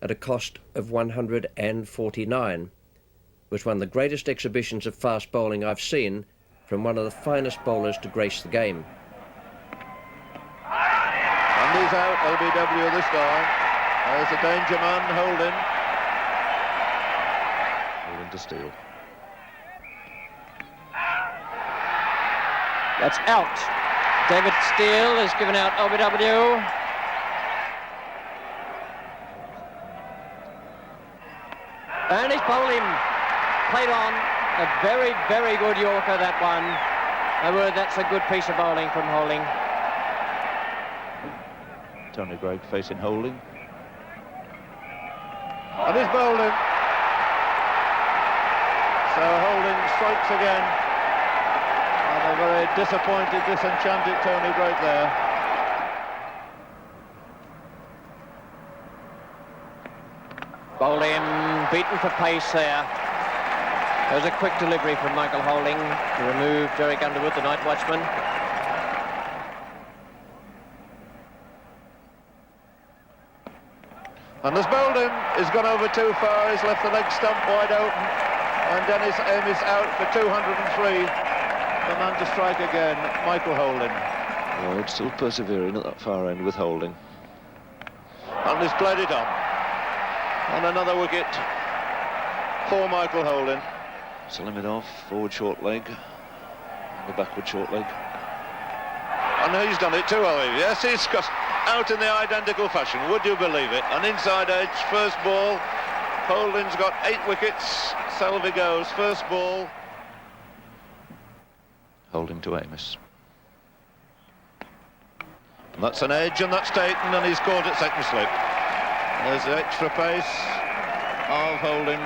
at a cost of 149. Was one of the greatest exhibitions of fast bowling I've seen from one of the finest bowlers to grace the game. And he's out, LBW this time. There's a danger man, Holding. Holding to steal. That's out. David Steele is given out LBW. And he's bowled him. Played on. A very, very good Yorker, that one. That's a good piece of bowling from Holding. Tony Greig facing Holding. And he's bowled him. So Holding strikes again. And a very disappointed, disenchanted Tony Greig there. Bowled him, beaten for pace there. There was a quick delivery from Michael Holding to remove Derek Underwood, the night watchman. And has bowled him. He's gone over too far. He's left the leg stump wide open. And Dennis Amiss out for 203. The man to strike again, Michael Holding. Lloyd still persevering at that far end with Holding. And he's played it on. And another wicket for Michael Holding. Selling it off, forward short leg, the backward short leg. And he's done it too, Ollie. Yes, he's got out in the identical fashion, would you believe it? An inside edge, first ball. Holding's got 8 wickets. Selvey goes, first ball. Holding to Amiss. And that's an edge, and that's taken, and he's caught at second slip. There's the extra pace of Holding.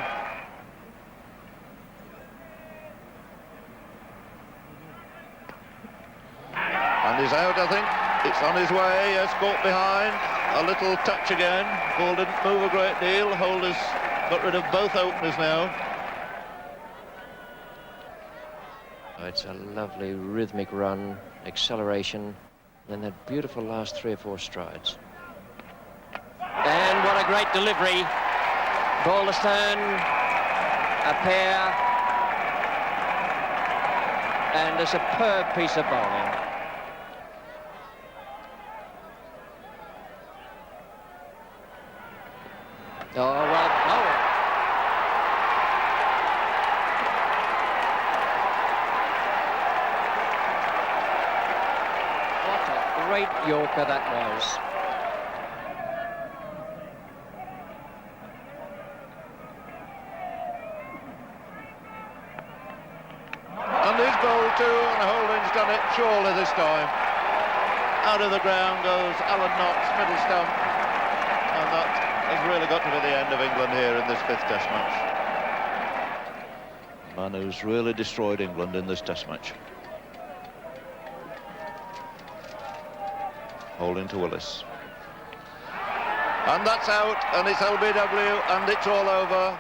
And he's out, I think. It's on his way. Yes, caught behind. A little touch again. Ball didn't move a great deal. Holder's got rid of both openers now. It's a lovely rhythmic run, acceleration, and that beautiful last 3 or 4 strides. And what a great delivery. Ball astern, a pair, and a superb piece of bowling. Oh, well bowled. What a great Yorker that was. And he's bowled too, and Holding's done it surely this time. Out of the ground goes Alan Knox, middle stump, and that has really got to be the end of England here in this 5th Test match. Man who's really destroyed England in this Test match. Holding to Willis. And that's out, and it's LBW, and it's all over.